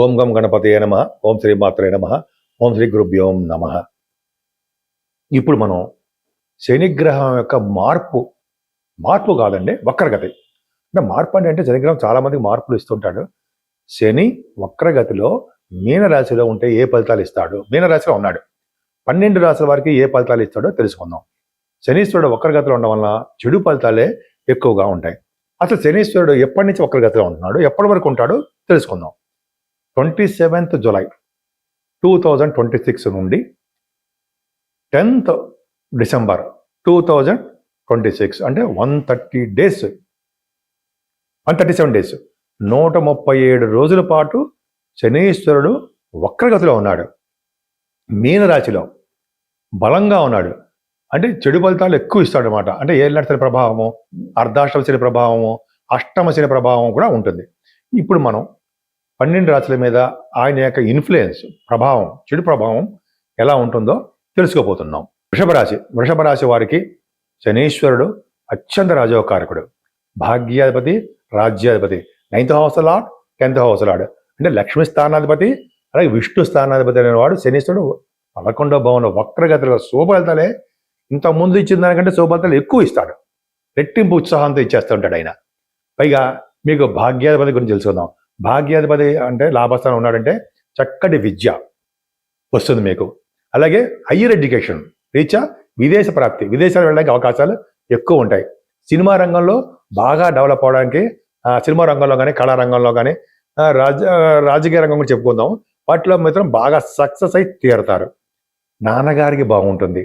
ఓం గం గణపతయే నమః. ఓం శ్రీ మాత్రే నమః. ఓం శ్రీ గురుభ్యో నమః. ఇప్పుడు మనం శనిగ్రహం యొక్క మార్పు కాదండి, వక్రగతి. అంటే మార్పు అంటే శనిగ్రహం చాలా మందికి మార్పులు ఇస్తుంటాడు. శని వక్రగతిలో మీనరాశిలో ఉంటే ఏ ఫలితాలు ఇస్తాడు, మీనరాశిలో ఉన్నాడు, 12 రాశుల వారికి ఏ ఫలితాలు ఇస్తాడో తెలుసుకుందాం. శనీశ్వరుడు వక్రగతిలో ఉండడం వల్ల చెడు ఫలితాలే ఎక్కువగా ఉంటాయి. అసలు శనీశ్వరుడు ఎప్పటి నుంచి వక్రగతిలో ఉంటున్నాడు, ఎప్పటి వరకు ఉంటాడో తెలుసుకుందాం. 27th జూలై 2026 నుండి 10th డిసెంబర్ 2026 అంటే 137 డేస్ 137 రోజుల పాటు శనీశ్వరుడు వక్రగతిలో ఉన్నాడు. మీనరాశిలో బలంగా ఉన్నాడు. అంటే చెడు ఫలితాలు ఎక్కువ ఇస్తాడు అనమాట. అంటే ఏళ్ళ శని ప్రభావము, అర్ధాష్టమ శని ప్రభావము, అష్టమ శని ప్రభావం కూడా ఉంటుంది. ఇప్పుడు మనం 12 రాశుల మీద ఆయన యొక్క ఇన్ఫ్లుయెన్స్, ప్రభావం, చెడు ప్రభావం ఎలా ఉంటుందో తెలుసుకోబోతున్నాం. వృషభ రాశి వారికి శనీశ్వరుడు అత్యంత రాజోకారకుడు, భాగ్యాధిపతి, రాజ్యాధిపతి, 9th house lord, 10th house lord. అంటే లక్ష్మీ స్థానాధిపతి, అలాగే విష్ణు స్థానాధిపతి అనేవాడు శనీశ్వరుడు 11వ భావంలో వక్రగతిలో శుభఫలితాలే ఇంతకుముందు ఇచ్చిన దానికంటే శుభఫలితాలు ఎక్కువ ఇస్తాడు. రెట్టింపు ఉత్సాహంతో ఇచ్చేస్తుంటాడు ఆయన. పైగా మీకు భాగ్యాధిపతి గురించి తెలుసుకుందాం. భాగ్యాధిపతి అంటే లాభస్థానం ఉన్నాడంటే చక్కటి విద్య వస్తుంది మీకు. అలాగే హయ్యర్ ఎడ్యుకేషన్ రీత్యా విదేశ ప్రాప్తి, విదేశాలు వెళ్ళడానికి అవకాశాలు ఎక్కువ ఉంటాయి. సినిమా రంగంలో బాగా డెవలప్ అవడానికి, సినిమా రంగంలో కానీ, కళారంగంలో కానీ, రాజకీయ రంగం కూడా చెప్పుకుందాం, వాటిలో మాత్రం బాగా సక్సెస్ అయి తీరుతారు. నాన్నగారికి బాగుంటుంది.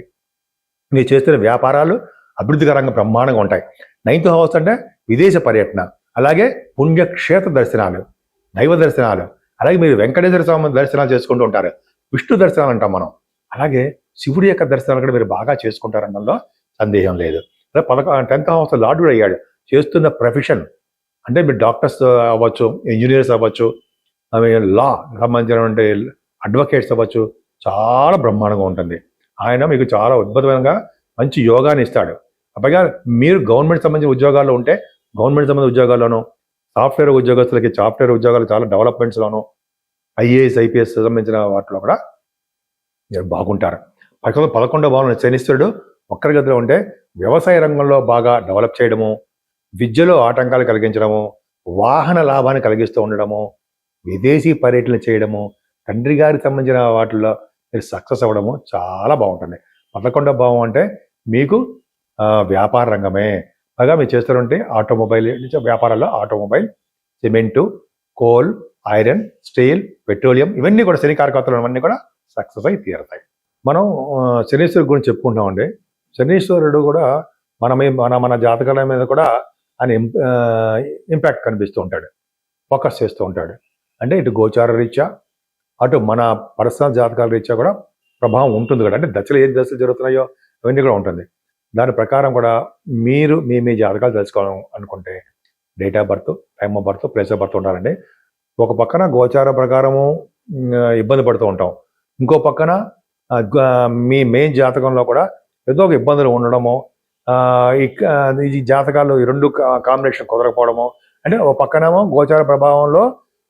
మీరు చేస్తున్న వ్యాపారాలు అభివృద్ధికరంగా బ్రహ్మాండంగా ఉంటాయి. 9th హౌస్ అంటే విదేశ పర్యటన, అలాగే పుణ్యక్షేత్ర దర్శనాలు, దైవ దర్శనాలు, అలాగే మీరు వెంకటేశ్వర స్వామి దర్శనాలు చేసుకుంటూ ఉంటారు. విష్ణు దర్శనాలు అంటాం మనం. అలాగే శివుడి యొక్క దర్శనాలు కూడా మీరు బాగా చేసుకుంటారనడంలో సందేహం లేదు. 10th హౌస్ లార్డ్ కూడా అయ్యాడు. చేస్తున్న ప్రొఫెషన్ అంటే మీరు డాక్టర్స్ అవ్వచ్చు, ఇంజనీర్స్ అవ్వచ్చు, లా సంబంధించినటువంటి అడ్వకేట్స్ అవ్వచ్చు, చాలా బ్రహ్మాండంగా ఉంటుంది. ఆయన మీకు చాలా అద్భుతంగా మంచి యోగాన్ని ఇస్తాడు. పైగా మీరు గవర్నమెంట్ సంబంధించిన ఉద్యోగాల్లో ఉంటే గవర్నమెంట్ సంబంధించిన ఉద్యోగాల్లోనూ, సాఫ్ట్వేర్ ఉద్యోగస్తులకి సాఫ్ట్వేర్ ఉద్యోగాలు చాలా డెవలప్మెంట్స్లోనూ, ఐఏఎస్ ఐపీఎస్ సంబంధించిన వాటిలో కూడా మీరు బాగుంటారు. 11వ భావంలో శనీశ్వరుడు వక్రగతిలో ఉంటే వ్యవసాయ రంగంలో బాగా డెవలప్ చేయడము, విద్యలో ఆటంకాలు కలిగించడము, వాహన లాభాన్ని కలిగిస్తూ ఉండడము, విదేశీ పర్యటన చేయడము, తండ్రి గారికి సంబంధించిన వాటిల్లో మీరు సక్సెస్ అవ్వడము చాలా బాగుంటుంది. 11వ భావం అంటే మీకు వ్యాపార రంగమే. పైగా మీరు చేస్తుంటే ఆటోమొబైల్ వ్యాపారాల్లో automobile, cement, coal, iron, steel, petroleum, ఇవన్నీ కూడా శని కారకత్వాలు ఇవన్నీ కూడా సక్సెస్ అయి తీరుతాయి. మనం శనీశ్వరుడు గురించి చెప్పుకుంటామండి. శనీశ్వరుడు కూడా మన జాతకాల మీద కూడా ఆయన ఇంపాక్ట్ కనిపిస్తూ ఉంటాడు, ఫోకస్ చేస్తూ ఉంటాడు. అంటే ఇటు గోచార రీత్యా, అటు మన పర్సనల్ జాతకాల రీత్యా కూడా ప్రభావం ఉంటుంది కదా. అంటే ఏ దశలు జరుగుతున్నాయో అవన్నీ కూడా ఉంటుంది. దాని ప్రకారం కూడా మీరు మీ జాతకాలు తెలుసుకోవాలి అనుకుంటే date of birth, time of birth, place of birth ఉండాలండి. ఒక పక్కన గోచార ప్రకారము ఇబ్బంది పడుతూ ఉంటాం, ఇంకో పక్కన మీ మెయిన్ జాతకంలో కూడా ఏదో ఒక ఇబ్బందులు ఉండడము, ఈ జాతకాలు ఈ రెండు కాంబినేషన్ కుదరకపోవడము. అంటే ఒక పక్కనేమో గోచార ప్రభావంలో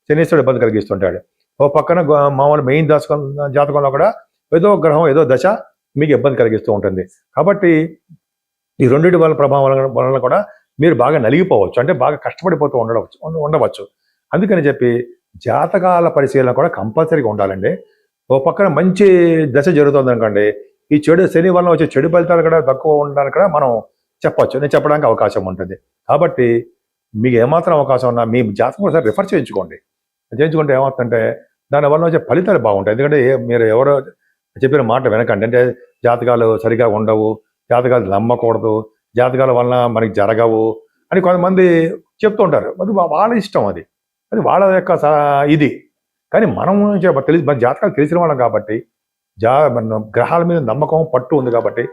శనీశ్వరుడు ఇబ్బంది కలిగిస్తుంటాడు, ఒక పక్కన మామూలు మెయిన్ జాతకంలో కూడా ఏదో గ్రహం ఏదో దశ మీకు ఇబ్బంది కలిగిస్తూ ఉంటుంది. కాబట్టి ఈ రెండింటి వల్ల ప్రభావం వలన కూడా మీరు బాగా నలిగిపోవచ్చు, అంటే బాగా కష్టపడిపోతూ ఉండవచ్చు. అందుకని చెప్పి జాతకాల పరిశీలన కూడా కంపల్సరీగా ఉండాలండి. ఓ పక్కన మంచి దశ జరుగుతుంది అనుకోండి, ఈ శని వలన వచ్చే చెడు ఫలితాలు కూడా తక్కువ ఉండడానికి కూడా మనం చెప్పచ్చు, నేను చెప్పడానికి అవకాశం ఉంటుంది. కాబట్టి మీకు ఏమాత్రం అవకాశం ఉన్నా మీ జాతకం ఒకసారి రిఫర్ చేయించుకుంటే ఏమవుతుందంటే దానివల్ల వచ్చే ఫలితాలు బాగుంటాయి. ఎందుకంటే మీరు ఎవరో చెప్పిన మాట వినకండి. అంటే జాతకాలు సరిగా ఉండవు, జాతకాలు నమ్మకూడదు, జాతకాల వలన మనకి జరగవు అని కొంతమంది చెప్తూ ఉంటారు. అది వాళ్ళ ఇష్టం, అది వాళ్ళ యొక్క ఇది. కానీ మనం మన జాతకాలు తెలిసిన వాళ్ళం కాబట్టి, మన గ్రహాల మీద నమ్మకం, పట్టు ఉంది కాబట్టి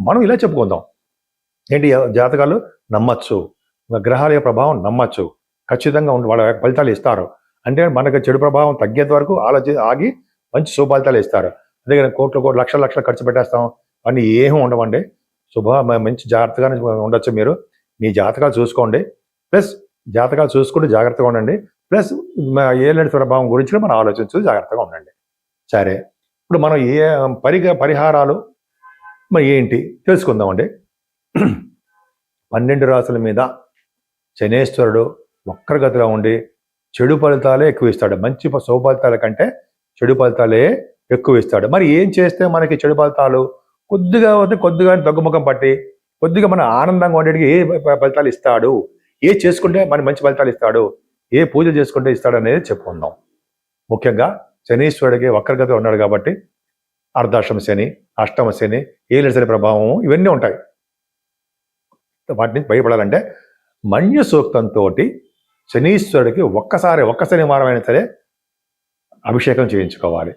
మనం ఇలా చెప్పుకుందాం. ఏంటి, జాతకాలు నమ్మచ్చు, గ్రహాల యొక్క ప్రభావం నమ్మచ్చు, ఖచ్చితంగా వాళ్ళ ఫలితాలు ఇస్తారు. అంటే మనకు చెడు ప్రభావం తగ్గేంత వరకు ఆగి మంచి శుభఫలితాలు ఇస్తారు. అదే కోట్లు లక్షలు ఖర్చు పెట్టేస్తాం, అన్నీ ఏమీ ఉండవండి. మంచి జాగ్రత్తగానే ఉండొచ్చు. మీరు మీ జాతకాలు చూసుకోండి, ప్లస్ జాతకాలు చూసుకుంటూ జాగ్రత్తగా ఉండండి. ప్లస్ ఏలినాటి ప్రభావం గురించి మనం ఆలోచించు జాగ్రత్తగా ఉండండి. సరే, ఇప్పుడు మనం పరిహారాలు మరి ఏంటి తెలుసుకుందామండి. 12 రాసుల మీద శనేశ్వరుడు వక్రగతిలో ఉండి చెడు ఫలితాలే ఎక్కువ ఇస్తాడు. మంచి శుభఫలితాల కంటే చెడు ఫలితాలే ఎక్కువ ఇస్తాడు. మరి ఏం చేస్తే మనకి చెడు ఫలితాలు కొద్దిగా తగ్గుముఖం పట్టి కొద్దిగా మన ఆనందంగా ఉండేటికి ఏ ఫలితాలు ఇస్తాడు, ఏ చేసుకుంటే మన మంచి ఫలితాలు ఇస్తాడు, ఏ పూజలు చేసుకుంటే ఇస్తాడు అనేది చెప్పుకుందాం. ముఖ్యంగా శనీశ్వరుడికి వక్రగతిలో ఉన్నాడు కాబట్టి అర్ధాష్టమ శని, అష్టమ శని, ఏలినాటి శని ప్రభావం ఇవన్నీ ఉంటాయి. వాటిని భయపడాలంటే మన్య సూక్తంతో శనీశ్వరుడికి ఒక్క శనివారం అయినా సరే అభిషేకం చేయించుకోవాలి.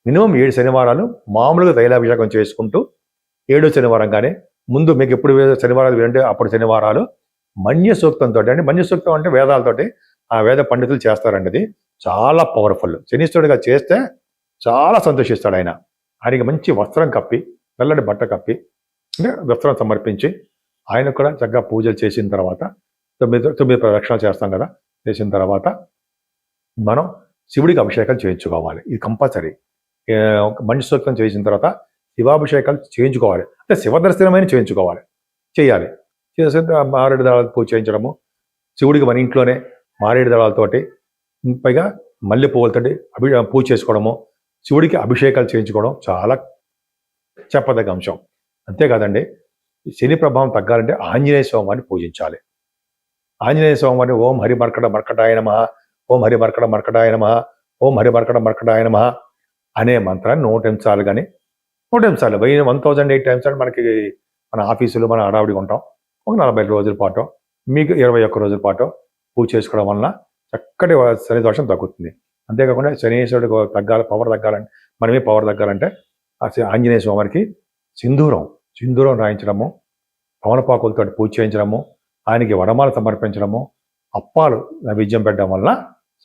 మినిమం 7 శనివారాలు మామూలుగా తైలాభిషేకం చేసుకుంటూ 7వ శనివారం కానీ ముందు మీకు ఎప్పుడు శనివారాలు వినంటే అప్పుడు శనివారాలు మన్య సూక్తంతో, అంటే మన్య సూక్తం అంటే వేదాలతోటి ఆ వేద పండితులు చేస్తారండి. అది చాలా పవర్ఫుల్. శనీశ్వరుడిగా చేస్తే చాలా సంతోషిస్తాడు ఆయన. ఆయనకి మంచి వస్త్రం కప్పి, తెల్లటి బట్ట కప్పి, అంటే వస్త్రం సమర్పించి ఆయన కూడా చక్కగా పూజలు చేసిన తర్వాత 9 ప్రదక్షిణాలు చేస్తాం కదా, చేసిన తర్వాత మనం శివుడికి అభిషేకం చేయించుకోవాలి. ఇది కంపల్సరీ. మన్య సూక్తం చేసిన తర్వాత శివాభిషేకాలు చేయించుకోవాలి. అంటే శివదర్శనమైన చేయాలి. చేసిన మారేడు దళాలతో పూజ చేయించడము, శివుడికి మన ఇంట్లోనే మారేడు దళాలతోటి పైగా మల్లె పువ్వులతోటి పూజ చేసుకోవడము, శివుడికి అభిషేకాలు చేయించుకోవడం చాలా చెప్పదగ్గ అంశం. అంతేకాదండి, శని ప్రభావం తగ్గాలంటే ఆంజనేయ స్వామిని పూజించాలి. ఆంజనేయ స్వామిని ఓం హరి మర్కట మర్కటాయ నమః, ఓం హరి మర్కట మర్కటాయ నమః, ఓం హరి మర్కట మర్కటాయ నమః అనే మంత్రాన్ని 108 సార్లు కానీ 108 సార్లు 1008 టైమ్స్ అంటే మనకి మన ఆఫీసులు మన హడావిడిగా ఉంటాం. ఒక 40 రోజుల పాటు, మీకు 21 రోజుల పాటు పూజ చేసుకోవడం వలన చక్కటి శని దోషం తగ్గుతుంది. అంతేకాకుండా శనీశ్వరుడికి పవర్ తగ్గాలంటే, మనమే పవర్ తగ్గాలంటే ఆంజనేయ స్వామికి సింధూరం రాయించడము, పవనపాకులతో పూజ చేయించడము, ఆయనకి వడమాల సమర్పించడము, అప్పాలు నైవేద్యం పెట్టడం వలన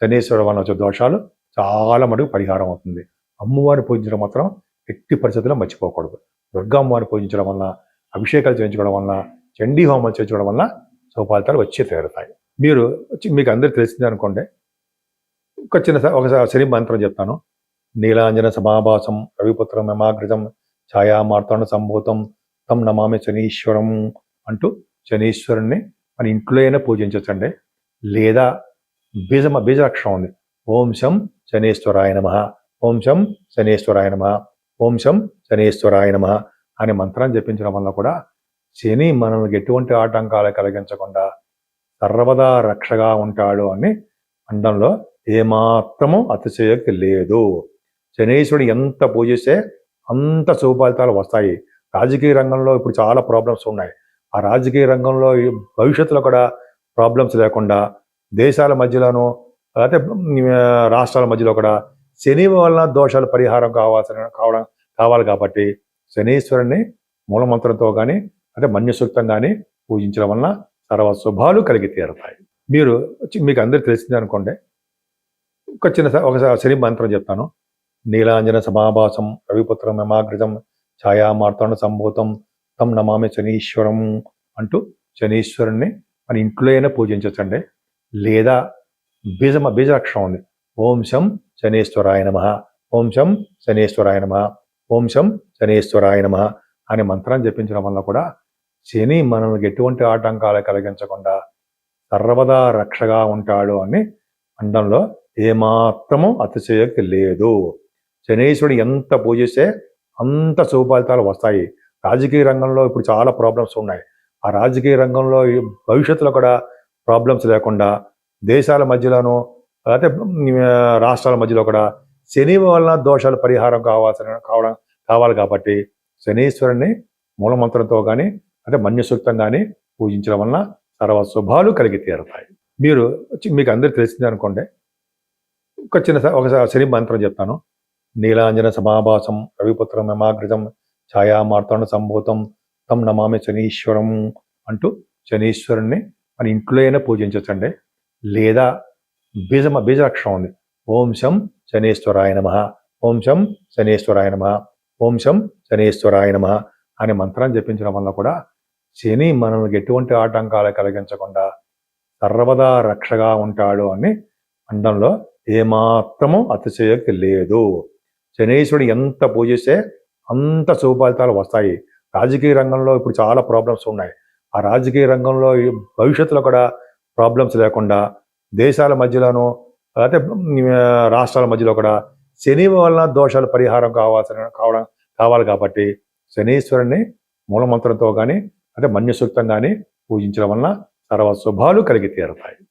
శనీశ్వరుడు వలన వచ్చే దోషాలు చాలా మటుకు పరిహారం అవుతుంది. అమ్మవారిని పూజించడం మాత్రం ఎట్టి పరిస్థితుల్లో మర్చిపోకూడదు. దుర్గమ్మవారిని పూజించడం వలన, అభిషేకాలు చేయించుకోవడం వలన, చండీ హోమాలు చేయించుకోవడం వలన శుభఫలితాలు వచ్చి తీరుతాయి. మీకు అందరికీ తెలిసింది అనుకోండి, ఒక శని మంత్రం చెప్తాను. నీలాంజన సమాభాసం రవిపుత్రం యమాగ్రజం ఛాయామార్తాండ సంభూతం తం నమామి శనీశ్వరం అంటూ శనీశ్వరుణ్ణి మన ఇంట్లో అయినా పూజించవచ్చండి. లేదా బీజాక్షరం ఉంది, ఓం శం శనేశ్వరాయ నమః, ఓం శం శనేశ్వరాయ నమః, ఓం శం శనేశ్వరాయ నమః అనే మంత్రాన్ని జపించడం వల్ల కూడా శని మనల్ని ఎటువంటి ఆటంకాలు కలిగించకుండా సర్వదా రక్షగా ఉంటాడు అని అనడంలో ఏమాత్రము అతిశయోక్తి లేదు. శనీశ్వరుడు ఎంత పూజిస్తే అంత శుభఫలితాలు వస్తాయి. రాజకీయ రంగంలో ఇప్పుడు చాలా ప్రాబ్లమ్స్ ఉన్నాయి. ఆ రాజకీయ రంగంలో భవిష్యత్తులో కూడా ప్రాబ్లమ్స్ లేకుండా దేశాల మధ్యలోనూ లేకపోతే రాష్ట్రాల మధ్యలో కూడా శని వలన దోషాలు పరిహారం కావాలి కాబట్టి శనీశ్వరుని మూలమంత్రంతో కానీ అంటే మన్య సూక్తం కానీ పూజించడం వలన సర్వ శుభాలు కలిగి తీరుతాయి. మీకు అందరికీ తెలిసింది అనుకోండి, ఒక శని మంత్రం చెప్తాను. నీలాంజన సమాభాసం రవిపుత్రం యమాగ్రజం ఛాయామార్తాండ సంభూతం తం నమామి శనీశ్వరం అంటూ శనీశ్వరుణ్ణి మన ఇంట్లో అయినా పూజించవచ్చండి. లేదా బీజాక్షరం ఉంది, ఓం శం శనేశ్వరాయ నమః, ఓం శం శనేశ్వరాయ నమః, ఓం శం శనేశ్వరాయ నమః అనే మంత్రాన్ని జపించడం వల్ల కూడా శని మనల్ని ఎటువంటి ఆటంకాలు కలిగించకుండా సర్వదా రక్షగా ఉంటాడు అని అనడంలో ఏమాత్రము అతిశయోక్తి లేదు. శనీశ్వరుడు ఎంత పూజిస్తే అంత శుభఫలితాలు వస్తాయి. రాజకీయ రంగంలో ఇప్పుడు చాలా ప్రాబ్లమ్స్ ఉన్నాయి. ఆ రాజకీయ రంగంలో భవిష్యత్తులో కూడా ప్రాబ్లమ్స్ లేకుండా దేశాల మధ్యలోనూ లేకపోతే రాష్ట్రాల మధ్యలో కూడా శని వలన దోషాలు పరిహారం కావాలి కాబట్టి శనీశ్వరుని మూలమంత్రంతో కానీ అంటే మన్య సూక్తం కానీ పూజించడం వలన సర్వ శుభాలు కలిగి తీరుతాయి. మీకు అందరికీ తెలిసింది అనుకోండి, ఒక శని మంత్రం చెప్తాను. నీలాంజన సమాభాసం రవిపుత్రం యమాగ్రజం ఛాయామార్తాండ సంభూతం తం నమామి శనీశ్వరం అంటూ శనీశ్వరుణ్ణి మన ఇంట్లో అయినా పూజించవచ్చండి. లేదా బీజాక్షరం ఉంది, ఓం శం శనేశ్వరాయ నమః, ఓం శం శనేశ్వరాయ నమః, ఓం శం శనేశ్వరాయ నమః అనే మంత్రాన్ని జపించడం వల్ల కూడా శని మనల్ని ఎటువంటి ఆటంకాలు కలిగించకుండా సర్వదా రక్షగా ఉంటాడు అని అనడంలో ఏమాత్రము అతిశయోక్తి లేదు. శనీశ్వరుడు ఎంత పూజిస్తే అంత శుభ ఫలితాలు వస్తాయి. రాజకీయ రంగంలో ఇప్పుడు చాలా ప్రాబ్లమ్స్ ఉన్నాయి. ఆ రాజకీయ రంగంలో భవిష్యత్తులో కూడా ప్రాబ్లమ్స్ లేకుండా దేశాల మధ్యలోనూ లేకపోతే రాష్ట్రాల మధ్యలో కూడా శని వలన దోషాలు పరిహారం కావాలి కాబట్టి శనీశ్వరుని మూలమంత్రంతో కానీ అంటే మన్యసూక్తం కానీ పూజించడం వలన సర్వ శుభాలు కలిగి తీరుతాయి.